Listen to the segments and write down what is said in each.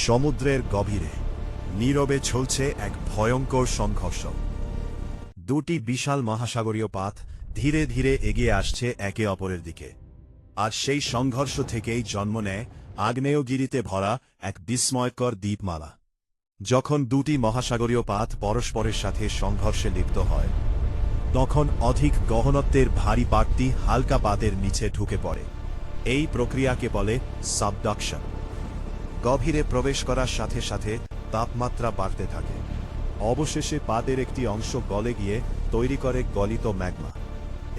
সমুদ্রের গভীরে নীরবে চলছে এক ভয়ঙ্কর সংঘর্ষ। দুটি বিশাল মহাসাগরীয় পাত ধীরে ধীরে এগিয়ে আসছে একে অপরের দিকে, আর সেই সংঘর্ষ থেকেই জন্ম নেয় আগ্নেয়গিরিতে ভরা এক বিস্ময়কর দ্বীপমালা। যখন দুটি মহাসাগরীয় পাত পরস্পরের সাথে সংঘর্ষে লিপ্ত হয়, তখন অধিক গহনত্বের ভারী পাতটি হালকা পাতের নিচে ঢুকে পড়ে। এই প্রক্রিয়াকে বলে সাবডাকশন। গভীরে প্রবেশ করার সাথে সাথে তাপমাত্রা বাড়তে থাকে। অবশেষে পাতের একটি অংশ গলে গিয়ে তৈরি করে গলিত ম্যাগমা।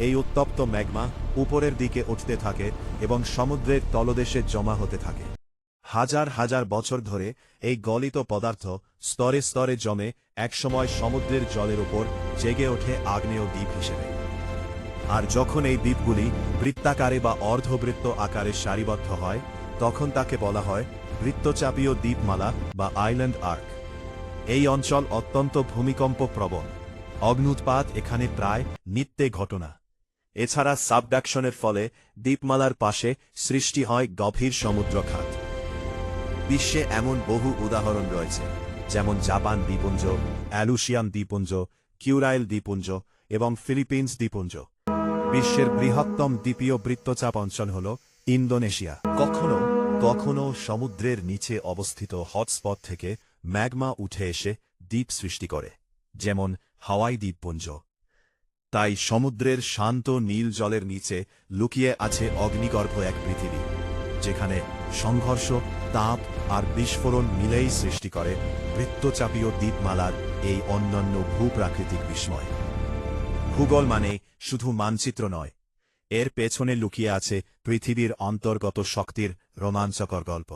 এই উত্তপ্ত ম্যাগমা উপরের দিকে উঠতে থাকে এবং সমুদ্রের তলদেশে জমা হতে থাকে। হাজার হাজার বছর ধরে এই গলিত পদার্থ স্তরে স্তরে জমে একসময় সমুদ্রের জলের উপর জেগে ওঠে আগ্নেয় দ্বীপ হিসেবে। আর যখন এই দ্বীপগুলি বৃত্তাকারে বা অর্ধবৃত্ত আকারে সারিবদ্ধ হয়, তখন তাকে বলা হয় বৃত্তচাপীয় দ্বীপমালা বা আইল্যান্ড আর্ক। এই অঞ্চল অত্যন্ত ভূমিকম্প প্রবণ। অগ্ন্যুৎপাত এখানে প্রায় নিত্যে ঘটনা। এছাড়া সাবডাকশনের ফলে দ্বীপমালার পাশে সৃষ্টি হয় গভীর সমুদ্রখাত। বিশ্বে এমন বহু উদাহরণ রয়েছে, যেমন জাপান দ্বীপপুঞ্জ, অ্যালুশিয়ান দ্বীপপুঞ্জ, কিউরাইল দ্বীপপুঞ্জ এবং ফিলিপিন্স দ্বীপপুঞ্জ। বিশ্বের বৃহত্তম দ্বীপীয় বৃত্তচাপ অঞ্চল হল ইন্দোনেশিয়া। কখনো কখনো সমুদ্রের নিচে অবস্থিত হটস্পট থেকে ম্যাগমা উঠে এসে দ্বীপ সৃষ্টি করে, যেমন হাওয়াই দ্বীপপুঞ্জ। তাই সমুদ্রের শান্ত নীল জলের নিচে লুকিয়ে আছে অগ্নিগর্ভ এক পৃথিবী, যেখানে সংঘর্ষ, তাপ আর বিস্ফোরণ মিলেই সৃষ্টি করে বৃত্তচাপীয় দ্বীপমালার এই অনন্য ভূপ্রাকৃতিক বিস্ময়। ভূগোল মানে শুধু মানচিত্র নয়, এর পেছনে লুকিয়ে আছে পৃথিবীর অন্তর্গত শক্তির রোমাঞ্চকর গল্প।